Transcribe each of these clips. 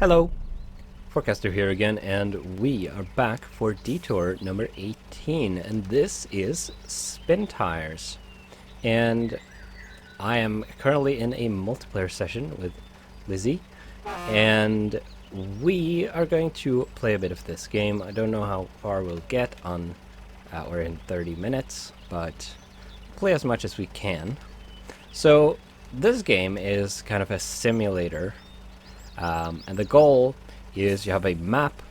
Hello, Forecaster here again, and we are back for Detour number 18, and this is Spintires. And I am currently in a multiplayer session with Lizzie, and we are going to play a bit of this game. I don't know how far we'll get on, or in 30 minutes, but play as much as we can. So this game is kind of a simulator. And the goal is you have a map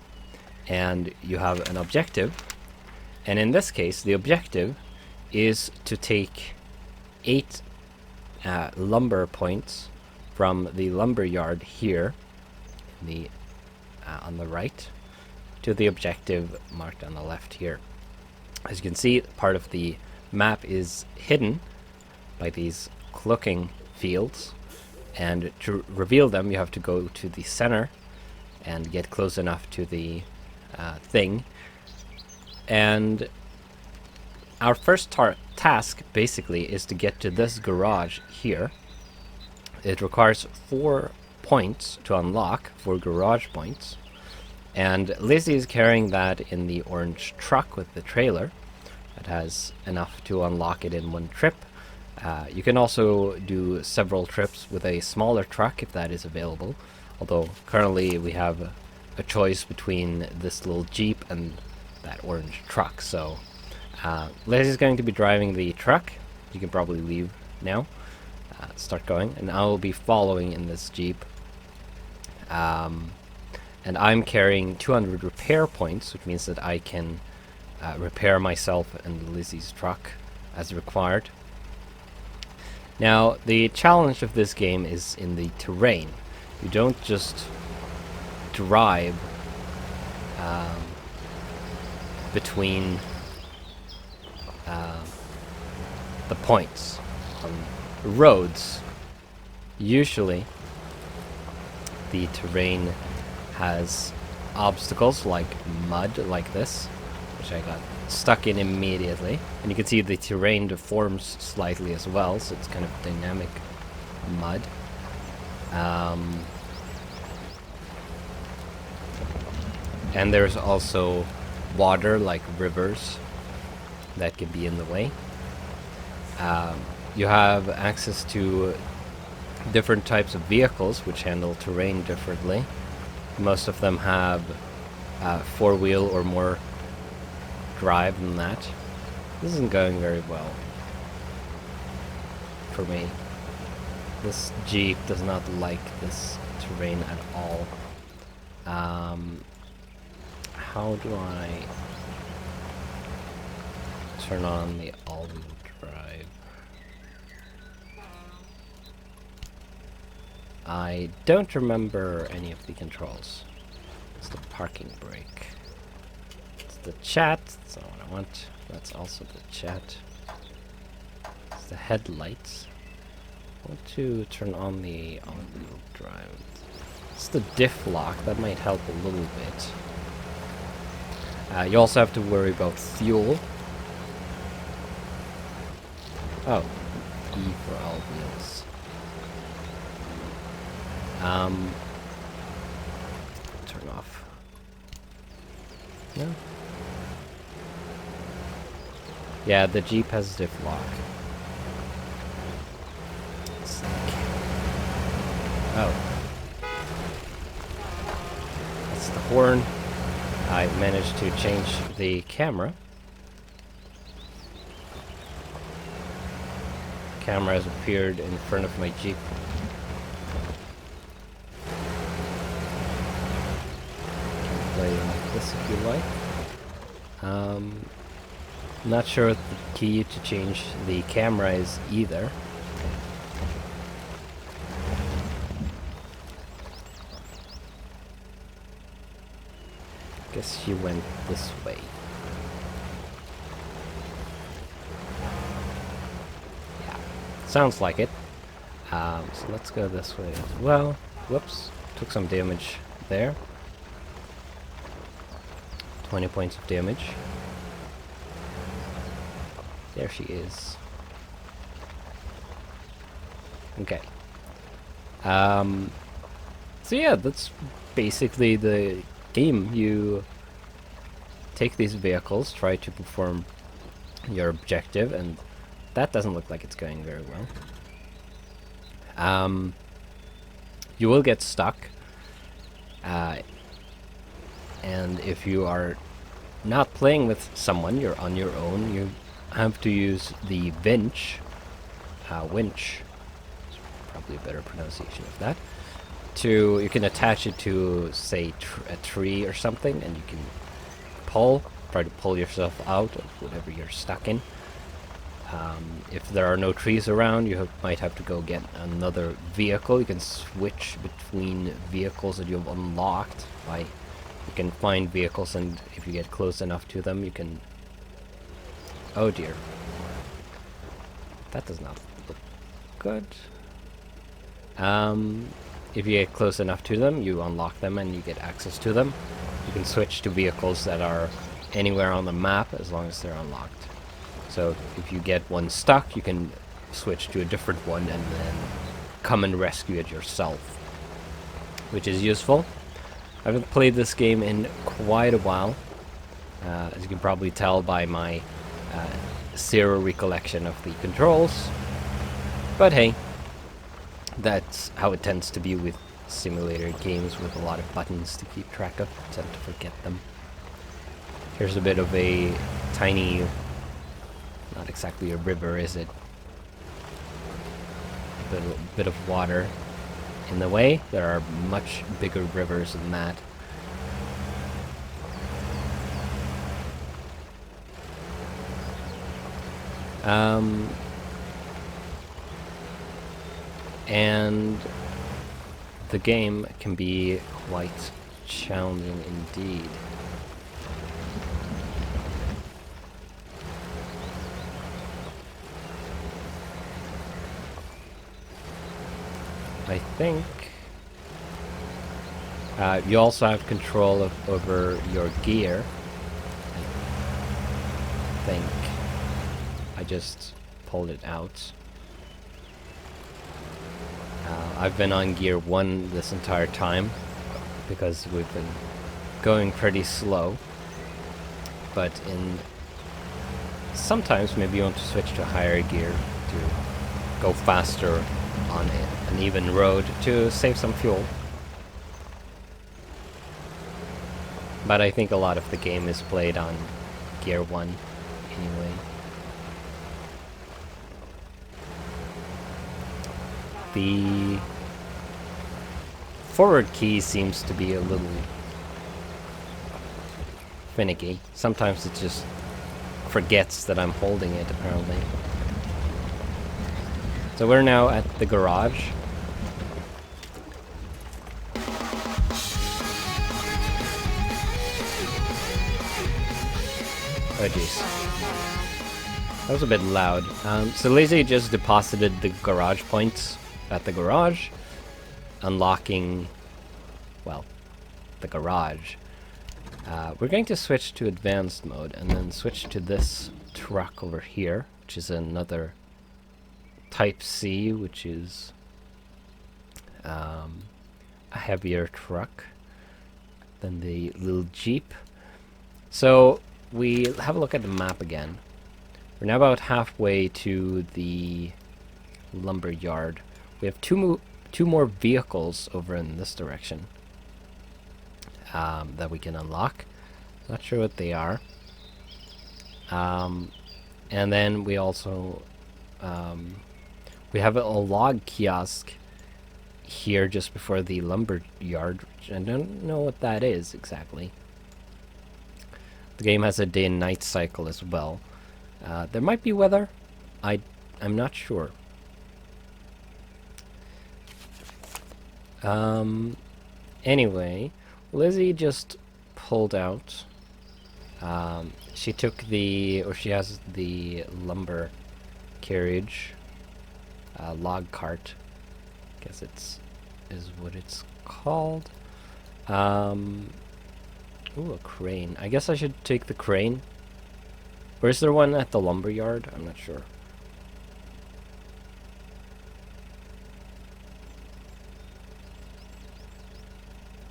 and you have an objective. And in this case, the objective is to take 8 lumber points from the lumber yard here, on the right, to the objective marked on the left here. As you can see, part of the map is hidden by these cloaking fields. And to reveal them, you have to go to the center and get close enough to the thing. And our first task, basically, is to get to this garage here. It requires 4 points to unlock, 4 garage points. And Lizzie is carrying that in the orange truck with the trailer. It has enough to unlock it in one trip. You can also do several trips with a smaller truck if that is available, although currently we have a choice between this little Jeep and that orange truck. So Liz is going to be driving the truck. You can probably leave now, start going, and I will be following in this Jeep. And I'm carrying 200 repair points, which means that I can repair myself and Lizzie's truck as required. Now, the challenge of this game is in the terrain. You don't just drive between the points on roads. Usually, the terrain has obstacles like mud, like this, which I got stuck in immediately. And you can see the terrain deforms slightly as well, so it's kind of dynamic mud. And there's also water, like rivers, that can be in the way. You have access to different types of vehicles which handle terrain differently. Most of them have 4-wheel or more drive than that. This isn't going very well for me. This Jeep does not like this terrain at all. How do I turn on the all-wheel drive? I don't remember any of the controls. It's the parking brake. The chat, that's not what I want. That's also the chat. It's the headlights. I want to turn on the all-wheel drive. It's the diff lock, that might help a little bit. You also have to worry about fuel. Oh, E for all wheels. Turn off. No. Yeah, the Jeep has diff lock. Oh. That's the horn. I managed to change the camera. The camera has appeared in front of my Jeep. You can play like this if you like. Not sure what the key to change the camera is either. Guess she went this way. Yeah, sounds like it. So let's go this way as well. Whoops, took some damage there. 20 points of damage. There she is. Okay. So yeah, that's basically the game. You take these vehicles, try to perform your objective, and that doesn't look like it's going very well. You will get stuck, and if you are not playing with someone, you're on your own, you have to use the winch, probably a better pronunciation of that, you can attach it to, say, a tree or something, and you can try to pull yourself out of whatever you're stuck in. If there are no trees around, you might have to go get another vehicle. You can switch between vehicles that you've unlocked. You can find vehicles, and if you get close enough to them, you can... Oh dear. That does not look good. If you get close enough to them, you unlock them and you get access to them. You can switch to vehicles that are anywhere on the map as long as they're unlocked. So if you get one stuck, you can switch to a different one and then come and rescue it yourself, which is useful. I haven't played this game in quite a while, as you can probably tell by my zero recollection of the controls. But hey, that's how it tends to be with simulator games with a lot of buttons to keep track of. I tend to forget them. Here's a bit of a tiny, not exactly a river, is it? A bit of water in the way. There are much bigger rivers than that. And the game can be quite challenging indeed. I think you also have control over your gear. I think I just pulled it out. I've been on gear 1 this entire time because we've been going pretty slow, but sometimes maybe you want to switch to higher gear to go faster on an even road to save some fuel. But I think a lot of the game is played on gear 1 anyway. The forward key seems to be a little finicky. Sometimes it just forgets that I'm holding it, apparently. So we're now at the garage. Oh jeez. That was a bit loud. So Lazy just deposited the garage points at the garage, unlocking, well, the garage. We're going to switch to advanced mode and then switch to this truck over here, which is another Type C, which is a heavier truck than the little Jeep. So we have a look at the map again. We're now about halfway to the lumber yard. We have two more vehicles over in this direction that we can unlock. Not sure what they are. And then we also we have a log kiosk here just before the lumber yard, which I don't know what that is exactly. The game has a day and night cycle as well. There might be weather. I'm not sure. Anyway, Lizzie just pulled out. She has the lumber carriage, log cart. Guess is what it's called. Ooh, a crane. I guess I should take the crane. Or is there one at the lumber yard? I'm not sure.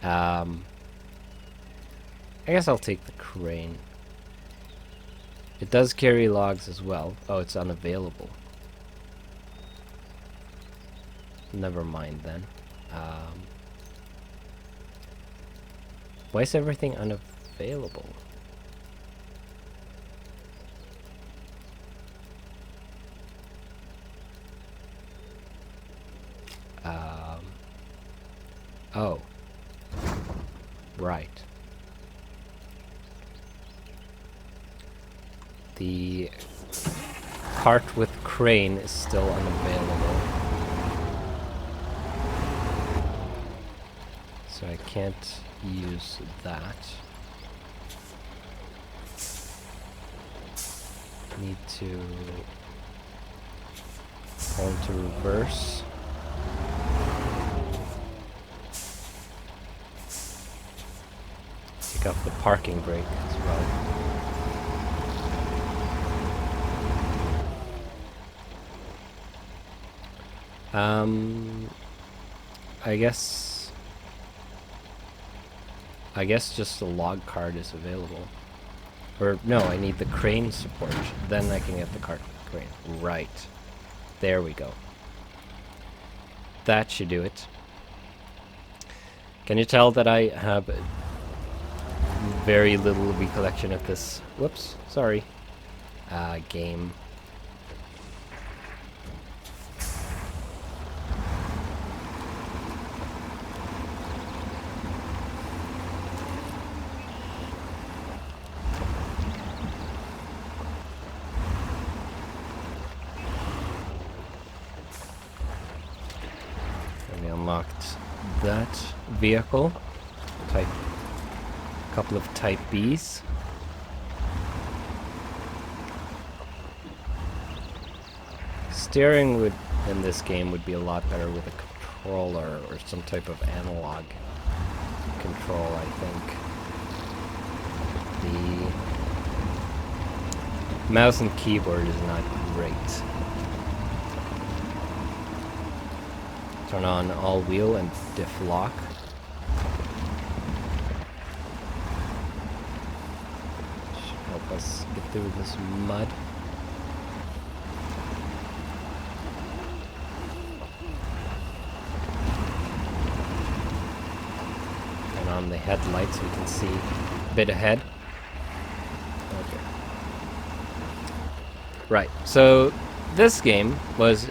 I guess I'll take the crane. It does carry logs as well. Oh, it's unavailable. Never mind then. Why is everything unavailable? Oh. Right. The cart with crane is still unavailable. So I can't use that. Need to go into reverse. Pick up the parking brake as well. I guess just the log cart is available. Or no, I need the crane support. Then I can get the cart crane. Right. There we go. That should do it. Can you tell that I have very little recollection of this? Whoops, sorry. Game. Unlocked that vehicle. Couple of Type Bs. Steering would in this game would be a lot better with a controller or some type of analog control, I think. The mouse and keyboard is not great. Turn on all wheel and diff lock. Should help us get through this mud. Turn on the headlights so we can see a bit ahead. Okay. Right, so this game was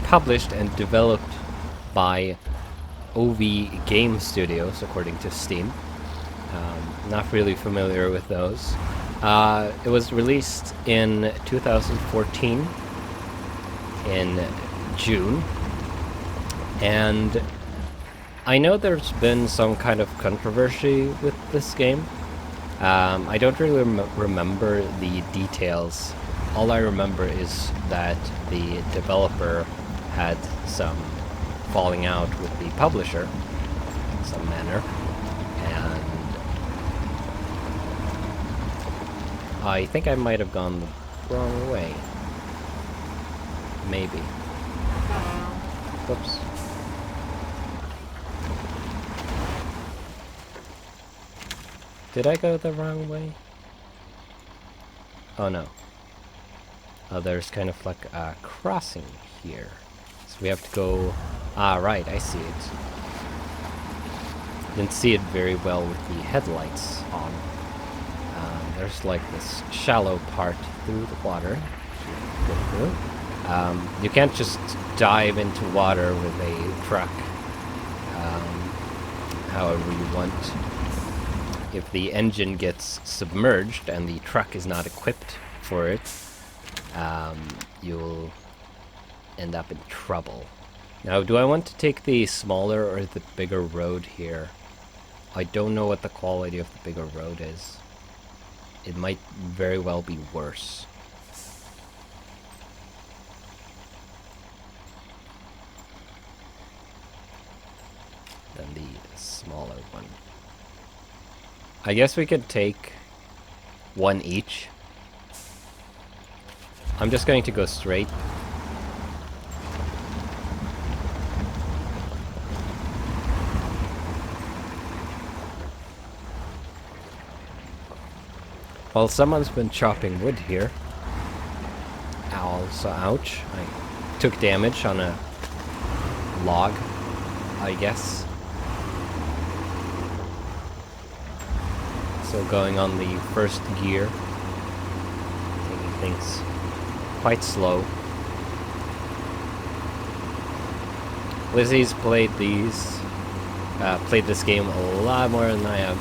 published and developed by OV Game Studios, according to Steam. Not really familiar with those. It was released in 2014 in June, and I know there's been some kind of controversy with this game. I don't really remember the details. All I remember is that the developer had some falling out with the publisher in some manner, and I think I might have gone the wrong way. Maybe. Whoops. Did I go the wrong way? Oh no. Oh, there's kind of like a crossing here. So we have to go... Ah, right, I see it. Didn't see it very well with the headlights on. There's like this shallow part through the water. You can't just dive into water with a truck however you want. If the engine gets submerged and the truck is not equipped for it, you'll end up in trouble. Now, do I want to take the smaller or the bigger road here? I don't know what the quality of the bigger road is. It might very well be worse. Than the smaller one. I guess we could take one each. I'm just going to go straight. Well, someone's been chopping wood here. Also, ouch. I took damage on a log, I guess. So going on the first gear, taking things quite slow. Lizzie's played this game a lot more than I have,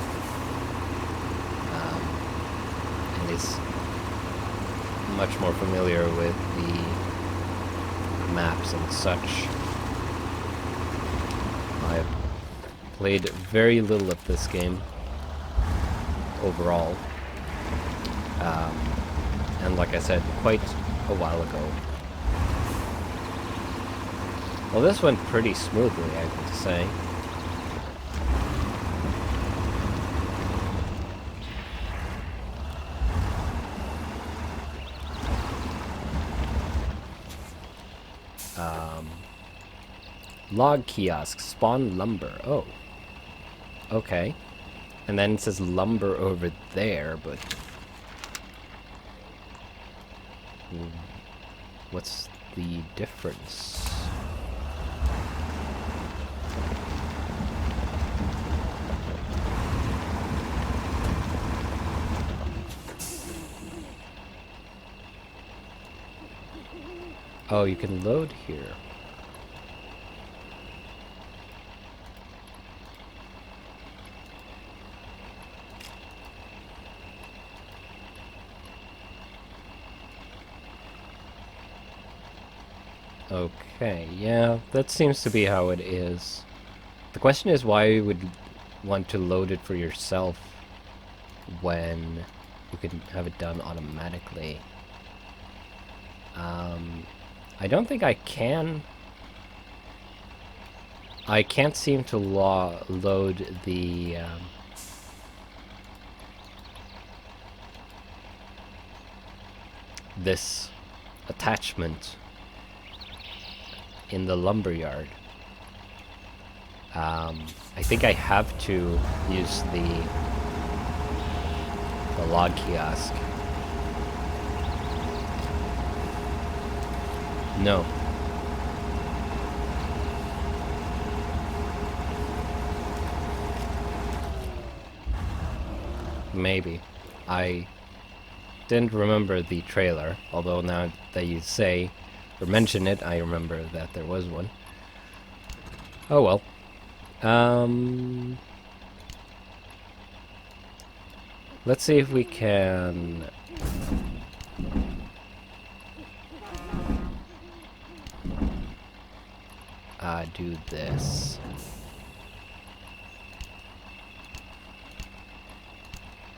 and is much more familiar with the maps and such. I've played very little of this game overall, and like I said, quite a while ago. Well, this went pretty smoothly, I have to say. Log kiosk, spawn lumber. Oh. Okay. And then it says lumber over there, but... what's the difference? Oh, you can load here. Okay, yeah, that seems to be how it is. The question is why you would want to load it for yourself when you can have it done automatically. I don't think I can. I can't seem to load the this attachment in the lumberyard. I think I have to use the log kiosk. No. Maybe. I didn't remember the trailer, although now that you say or mention it, I remember that there was one. Oh well. Let's see if we can do this.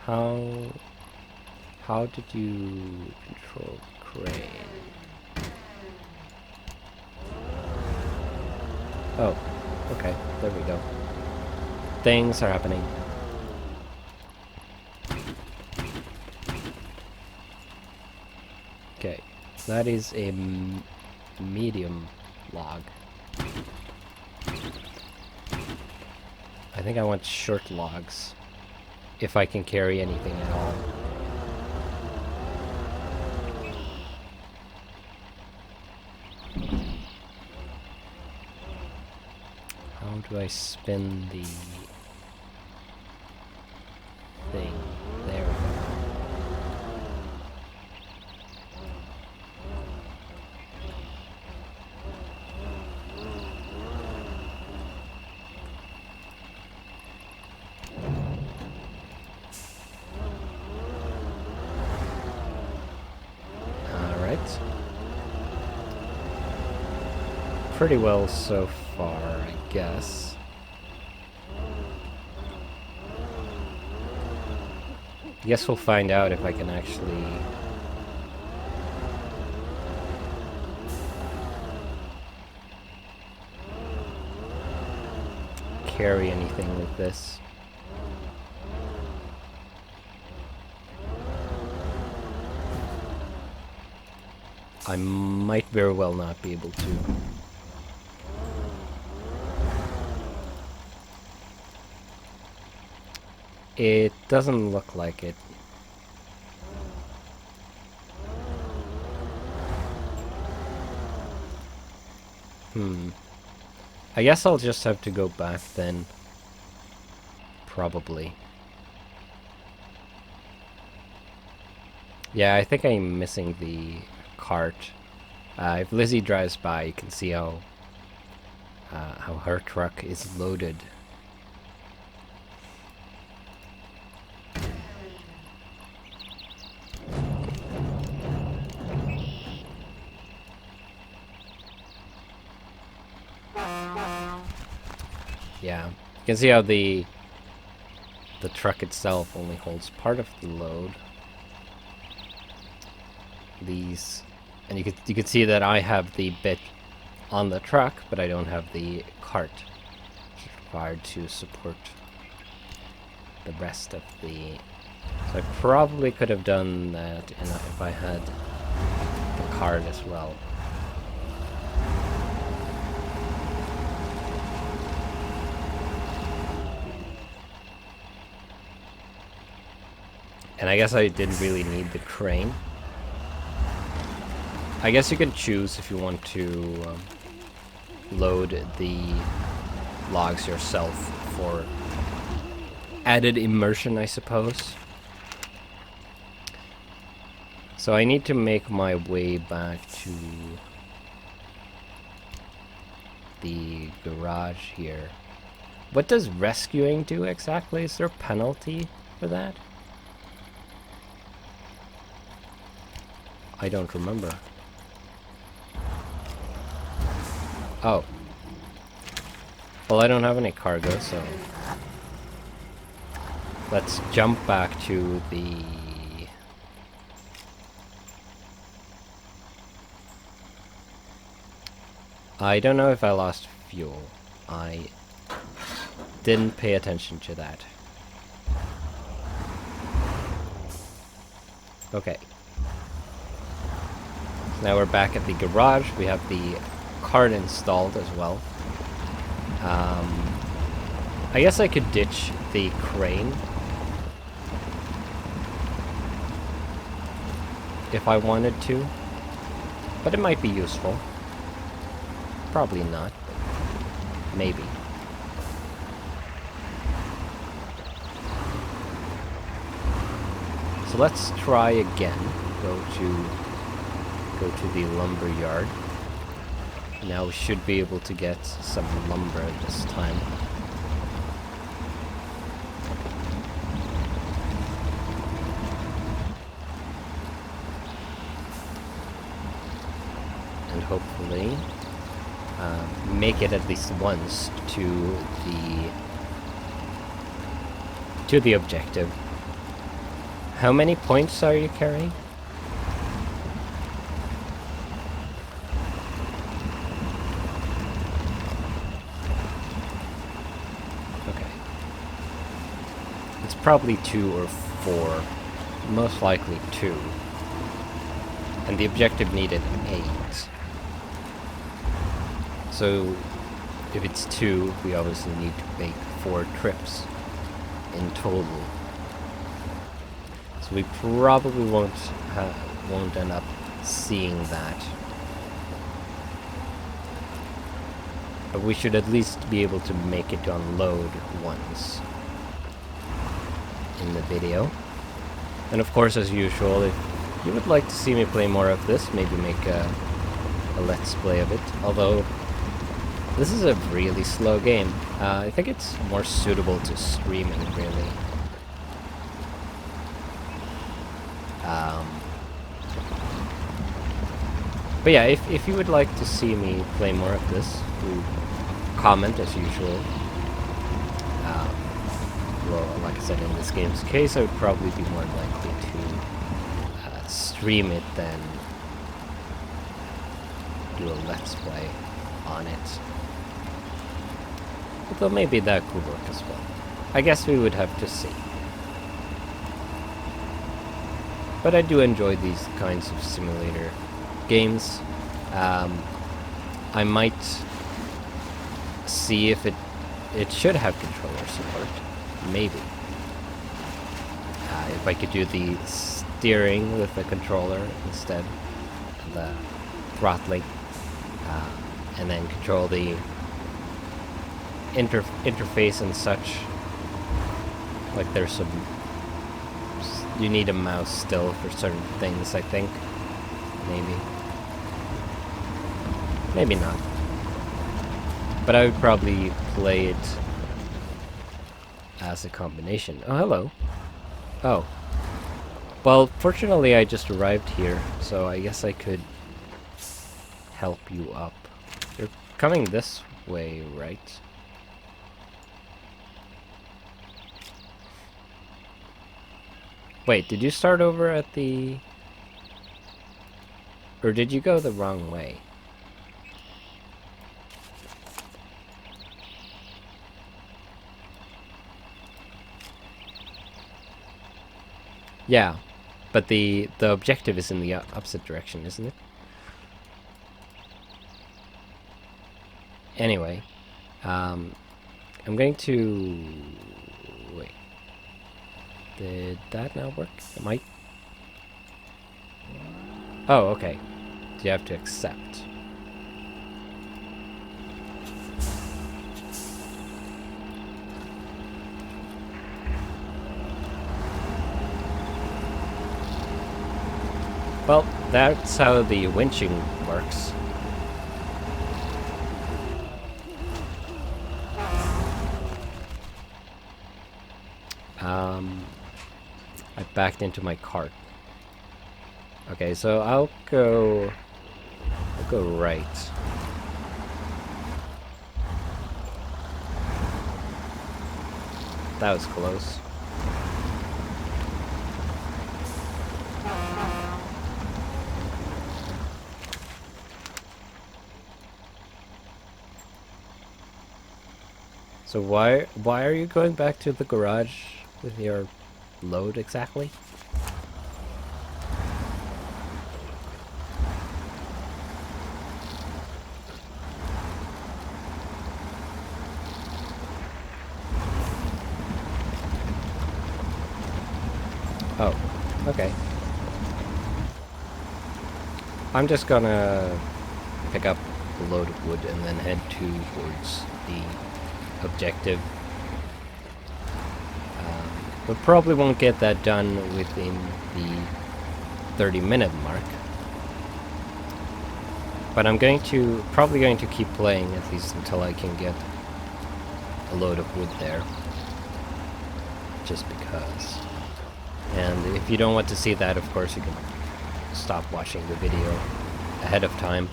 How did you control crane? Oh, okay, there we go. Things are happening. Okay, that is a medium log. I think I want short logs, if I can carry anything at all. How do I spin the thing? There we go. Pretty well so far, I guess. I guess we'll find out if I can actually carry anything with this. I might very well not be able to. It doesn't look like it. I guess I'll just have to go back then. Probably. Yeah, I think I'm missing the cart. If Lizzie drives by, you can see how her truck is loaded. Yeah, you can see how the truck itself only holds part of the load. These, and you can see that I have the bit on the truck, but I don't have the cart required to support the rest of the. So I probably could have done that if I had the cart as well. And I guess I didn't really need the crane. I guess you can choose if you want to load the logs yourself for added immersion, I suppose. So I need to make my way back to the garage here. What does rescuing do exactly? Is there a penalty for that? I don't remember. Oh. Well, I don't have any cargo, so let's jump back to the... I don't know if I lost fuel. I didn't pay attention to that. Okay. Now we're back at the garage. We have the cart installed as well. I guess I could ditch the crane if I wanted to, but it might be useful. Probably not, but maybe. So let's try again. Go to the lumber yard. Now we should be able to get some lumber this time. And hopefully make it at least once to the objective. How many points are you carrying? Probably 2 or 4, most likely 2, and the objective needed 8. So if it's 2, we obviously need to make 4 trips in total. So we probably won't end up seeing that, but we should at least be able to make it unload once in the video. And of course, as usual, if you would like to see me play more of this, maybe make a let's play of it. Although this is a really slow game. I think it's more suitable to streaming, really. But yeah, if you would like to see me play more of this, do comment as usual. Well, like I said, in this game's case, I would probably be more likely to stream it than do a let's play on it. Although maybe that could work as well. I guess we would have to see. But I do enjoy these kinds of simulator games. I might see if it should have controller support. Maybe. If I could do the steering with the controller instead of the throttling. and then control the interface and such. Like there's some, you need a mouse still for certain things, I think. Maybe not. But I would probably play it as a combination. Oh, hello. Oh. Well, fortunately I just arrived here, so I guess I could help you up. You're coming this way, right? Wait, did you start over at the... Or did you go the wrong way? Yeah, but the objective is in the opposite direction, isn't it? Anyway, I'm going to... Wait. Did that not work? It might... Oh, okay. You have to accept. Well, that's how the winching works. I backed into my cart. Okay, so I'll go right. That was close. So why are you going back to the garage with your load exactly? Oh, okay. I'm just gonna pick up a load of wood and then head towards the objective. We probably won't get that done within the 30-minute mark. But I'm probably going to keep playing at least until I can get a load of wood there. Just because. And if you don't want to see that, of course, you can stop watching the video ahead of time.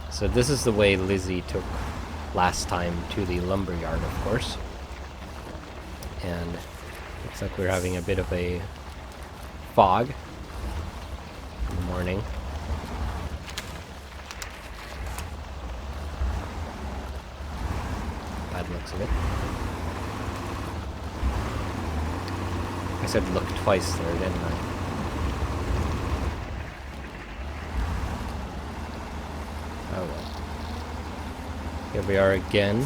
So this is the way Lizzie took last time to the lumberyard, of course. And looks like we're having a bit of a fog in the morning. Bad looks of it. I said look twice there, didn't I? Oh well. Here we are again.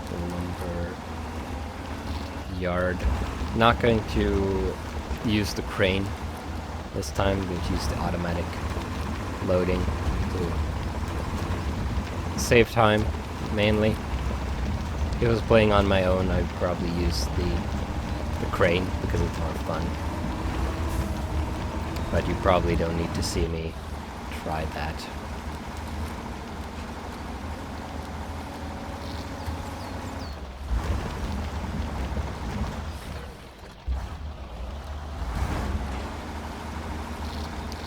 The lumber yard. Not going to use the crane this time. We'll use the automatic loading to save time, mainly. If I was playing on my own, I'd probably use the crane because it's more fun. But you probably don't need to see me try that.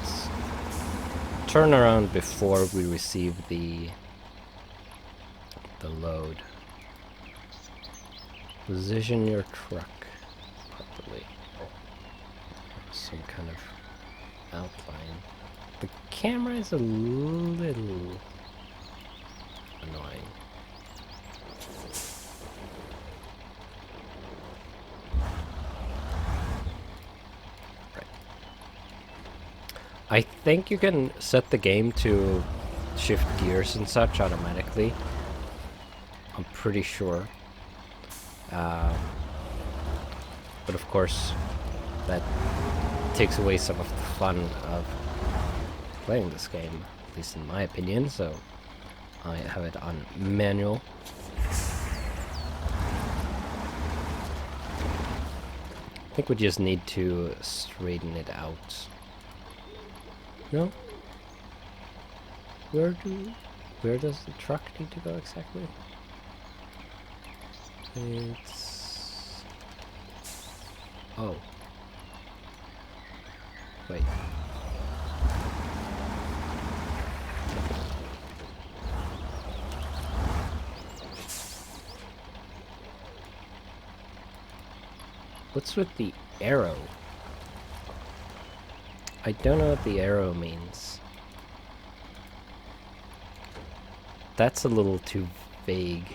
Let's turn around before we receive the load. Position your truck properly. Some kind of outline. The camera is a little annoying. Right. I think you can set the game to shift gears and such automatically. I'm pretty sure. But of course, that takes away some of the fun of playing this game, at least in my opinion, so I have it on manual. I think we just need to straighten it out. No? Where does the truck need to go exactly? It's... Oh. Wait. What's with the arrow? I don't know what the arrow means. That's a little too vague.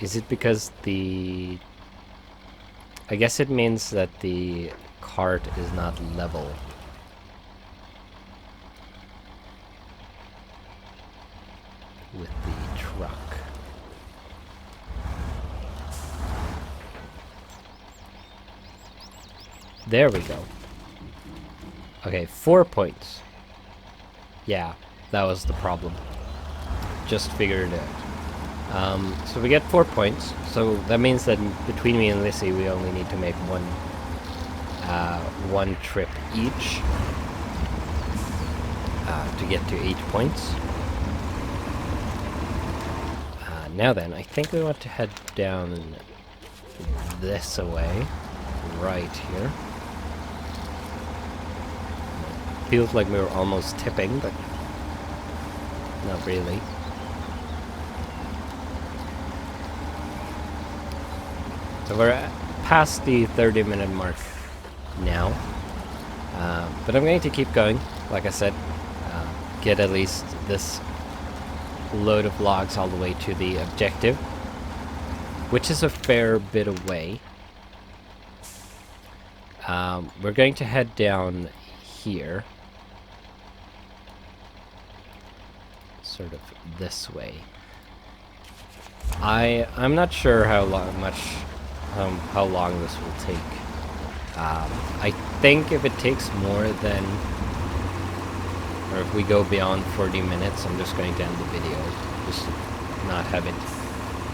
Is it because the... I guess it means that the cart is not level. With the truck. There we go. Okay, 4 points. Yeah, that was the problem. Just figured it out. So we get 4 points. So that means that between me and Lissy, we only need to make one trip each to get to 8 points. Now then, I think we want to head down this way, right here. Feels like we were almost tipping, but not really. So we're past the 30-minute mark now, but I'm going to keep going, like I said, get at least this load of logs all the way to the objective, which is a fair bit away. We're going to head down here, sort of this way. I'm not sure how long this will take. I think if it takes more than, or if we go beyond 40 minutes, I'm just going to end the video, just to not have it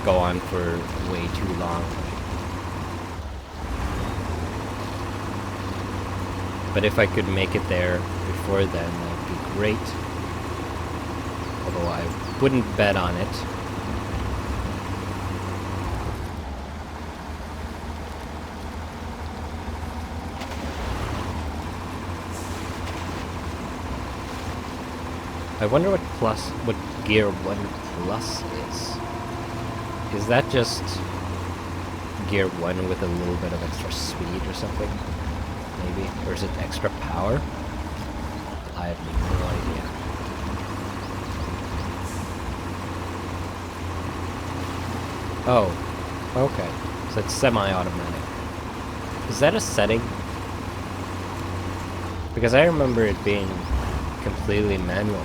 go on for way too long. But if I could make it there before then, that would be great. Although I wouldn't bet on it. I wonder what Gear 1 Plus is. Is that just Gear 1 with a little bit of extra speed or something? Maybe? Or is it extra power? I have no idea. Oh, okay. So it's semi-automatic. Is that a setting? Because I remember it being completely manual.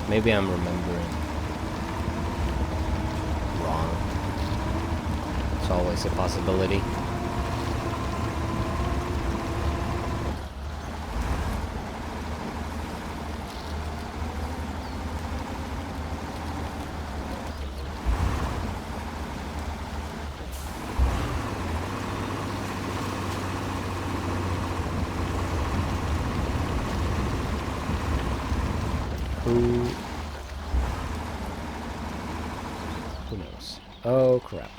Maybe I'm remembering wrong. It's always a possibility. Who knows? Oh, crap.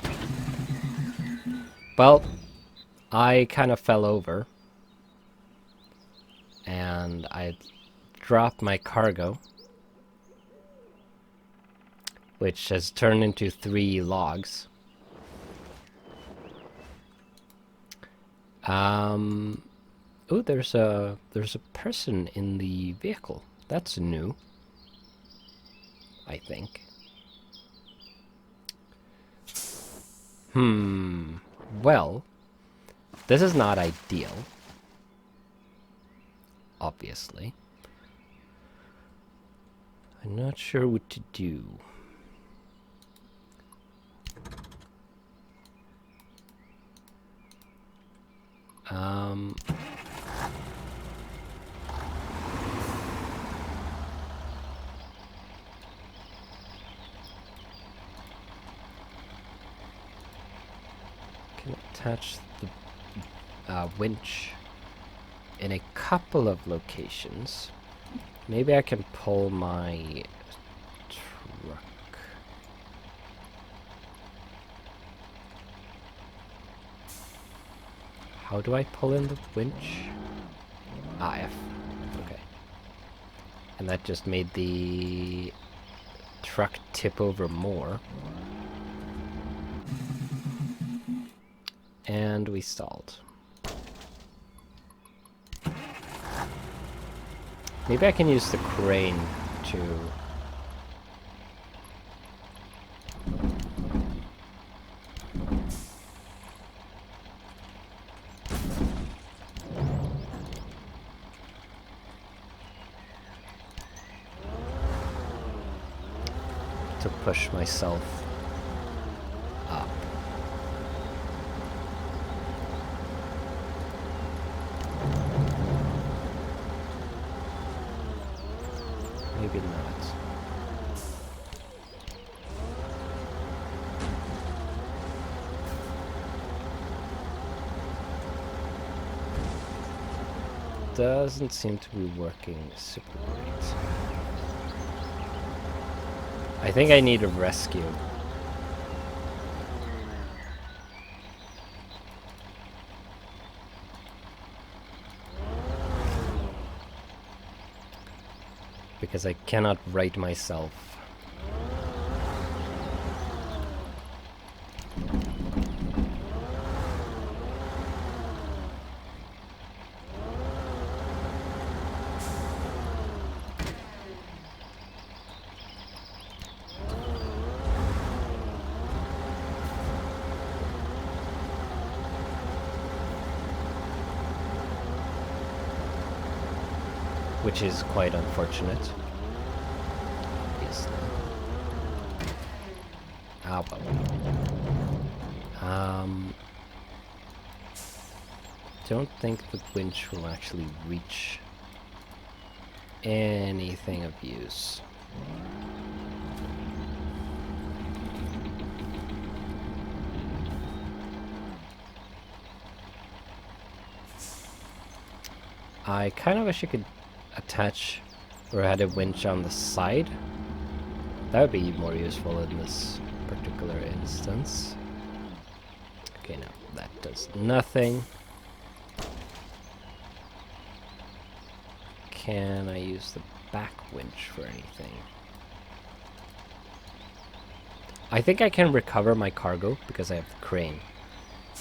Well, I kind of fell over. And I dropped my cargo. Which has turned into 3 logs. Oh, there's a person in the vehicle. That's new. I think. Well, this is not ideal. Obviously. I'm not sure what to do. Um, can attach the winch in a couple of locations. Maybe I can pull my truck. How do I pull in the winch? Ah, F. Okay. And that just made the truck tip over more. And we stalled. Maybe I can use the crane to... push myself up. Maybe not. Doesn't seem to be working super great. I think I need a rescue. Because I cannot right myself. Which is quite unfortunate. Obviously. Ow. Don't think the winch will actually reach anything of use. I kind of wish I could attach or had a winch on the side. That would be more useful in this particular instance. Okay, no, that does nothing. Can I use the back winch for anything? I think I can recover my cargo because I have the crane.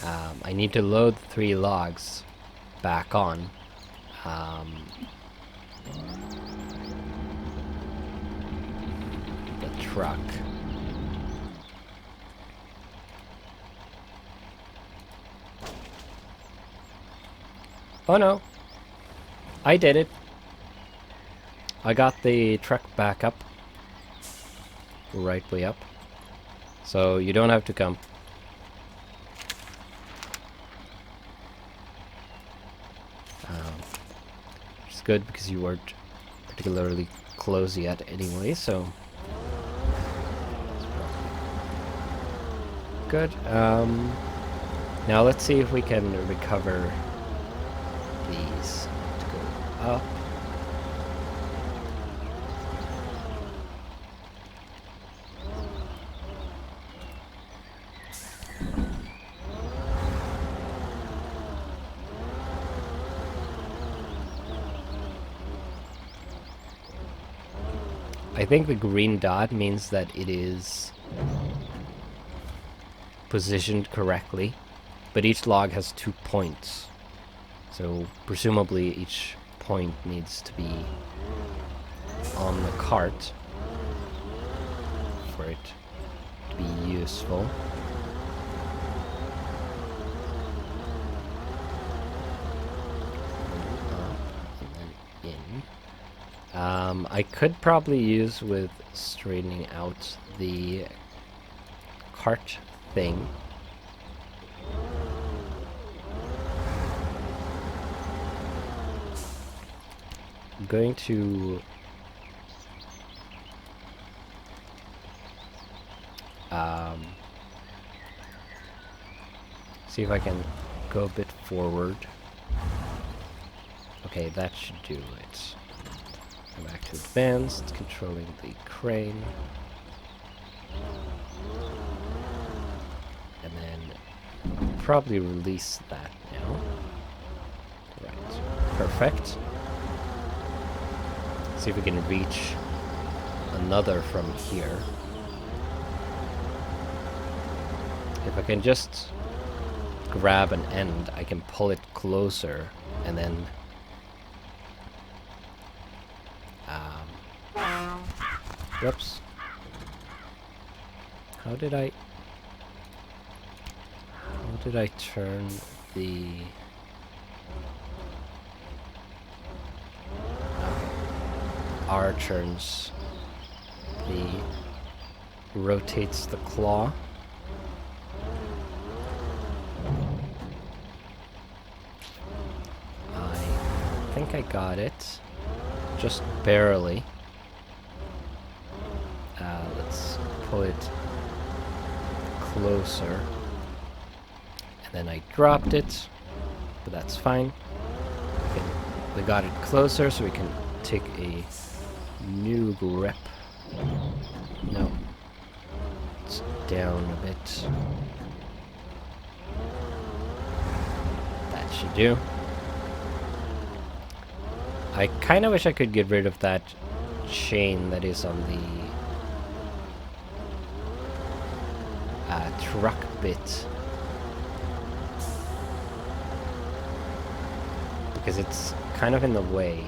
I need to load the 3 logs back on. The truck. Oh no. I did it. I got the truck back up. Right way up. So you don't have to come. Which is good because you weren't particularly close yet anyway, so... Good. Now let's see if we can recover these to go up. I think the green dot means that it is positioned correctly, but each log has 2 points. So presumably each point needs to be on the cart for it to be useful. And then in. I could probably use with straightening out the cart thing. I'm going to see if I can go a bit forward. Okay, that should do it. Go back to advanced, controlling the crane. And then probably release that now. Right, perfect. See if we can reach another from here. If I can just grab an end, I can pull it closer and then whoops. How did I turn the R turns the rotates the claw. I think I got it. Just barely. Let's pull it closer. And then I dropped it, but that's fine. We got it closer so we can take a new grip. No. It's down a bit. That should do. I kind of wish I could get rid of that chain that is on the truck bit. Because it's kind of in the way.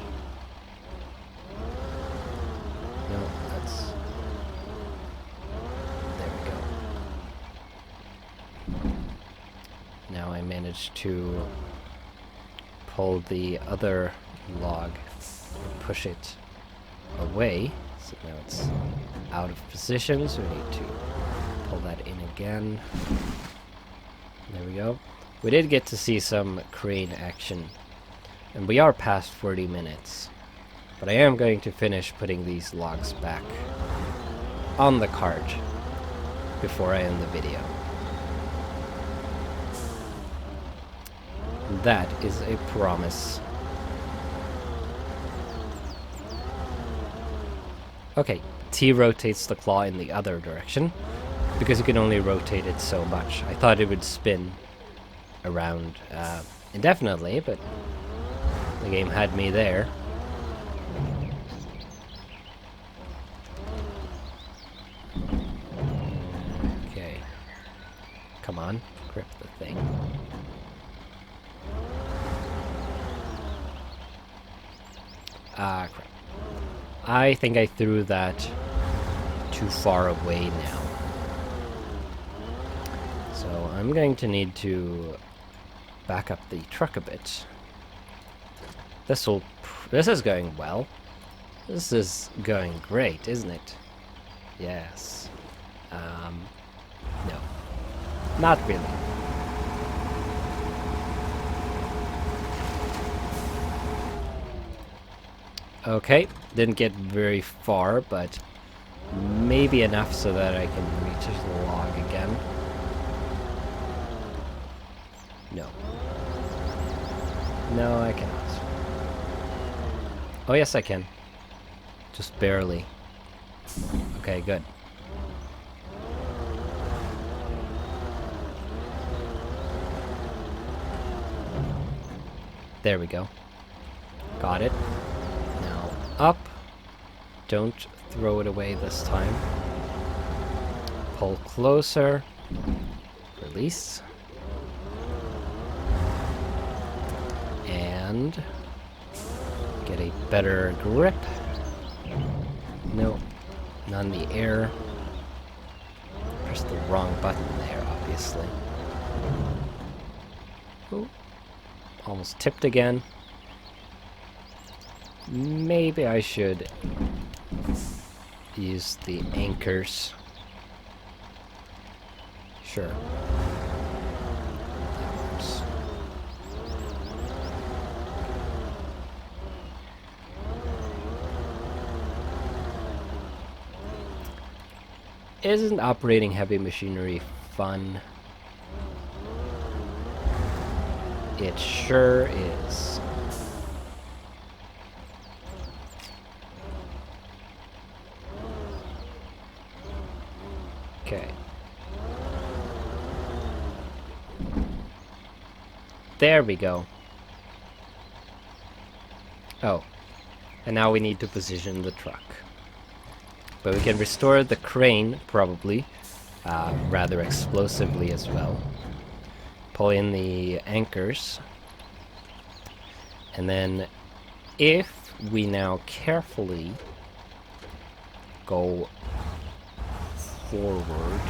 No, that's... There we go. Now I managed to pull the other log and push it away. So now it's out of position, so we need to pull that in again. There we go. We did get to see some crane action. And we are past 40 minutes. But I am going to finish putting these logs back on the cart before I end the video. That is a promise. Okay, T rotates the claw in the other direction, because you can only rotate it so much. I thought it would spin around indefinitely, but the game had me there. Okay. Come on, grip the thing. Ah, crap. I think I threw that too far away now. So I'm going to need to back up the truck a bit. This is going well. This is going great, isn't it? Yes. No. Not really. Okay, didn't get very far, but maybe enough so that I can reach the log again. No. No, I cannot. Oh, yes, I can. Just barely. Okay, good. There we go. Got it. Now up. Don't throw it away this time. Pull closer. Release. And get a better grip. No, not in the air. Pressed the wrong button there, obviously. Ooh. Almost tipped again. Maybe I should use the anchors. Sure. That works. Isn't operating heavy machinery fun? It sure is. Okay. There we go. Oh. And now we need to position the truck. But we can restore the crane, probably, rather explosively as well. Pull in the anchors. And then, if we now carefully go forward...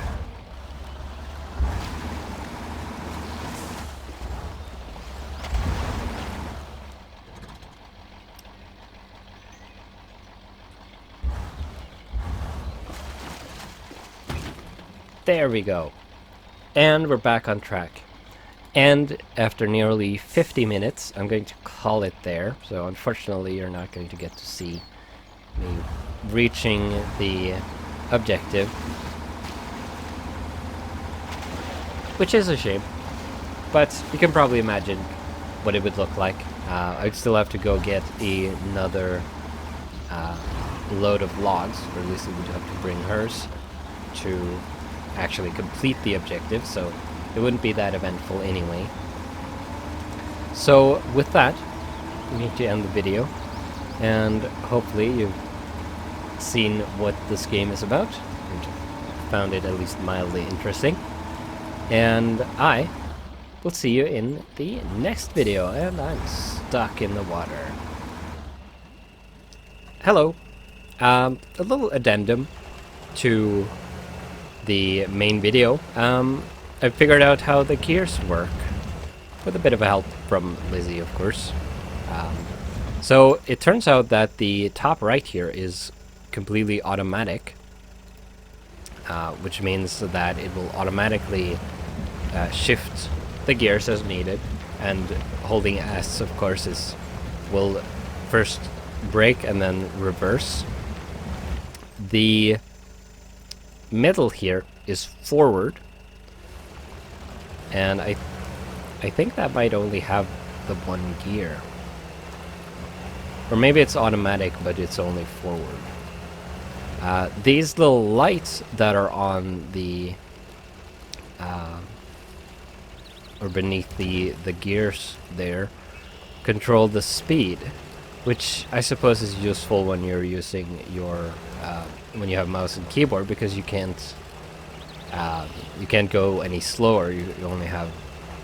There we go. And we're back on track. And after nearly 50 minutes, I'm going to call it there. So unfortunately, you're not going to get to see me reaching the objective. Which is a shame. But you can probably imagine what it would look like. I'd still have to go get another load of logs, or at least we would have to bring hers to actually complete the objective, so it wouldn't be that eventful anyway. So with that, we need to end the video, and hopefully you've seen what this game is about and found it at least mildly interesting. And I will see you in the next video, and I'm stuck in the water. Hello. A little addendum to the main video. I figured out how the gears work, with a bit of help from Lizzie, of course. So it turns out that the top right here is completely automatic, which means that it will automatically shift the gears as needed, and holding S, of course, will first brake and then reverse. The middle here is forward, and I think that might only have the one gear, or maybe it's automatic but it's only forward. These little lights that are on the or beneath the gears there control the speed, which I suppose is useful when you're using your when you have mouse and keyboard, because you can't go any slower. You only have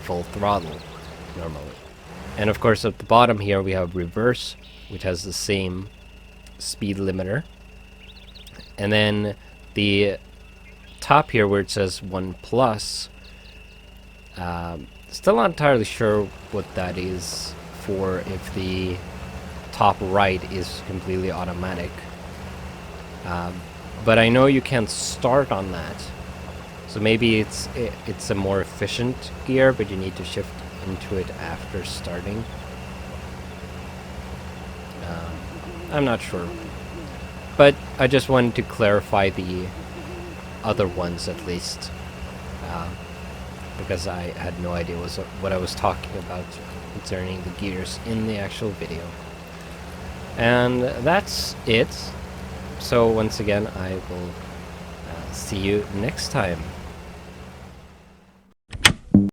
full throttle normally. And of course at the bottom here we have reverse, which has the same speed limiter. And then the top here where it says 1 plus, still not entirely sure what that is for, if the top right is completely automatic. But I know you can start on that, so maybe it's a more efficient gear, but you need to shift into it after starting. I'm not sure, but I just wanted to clarify the other ones at least, because I had no idea what I was talking about concerning the gears in the actual video. And that's it. So once again, I will see you next time.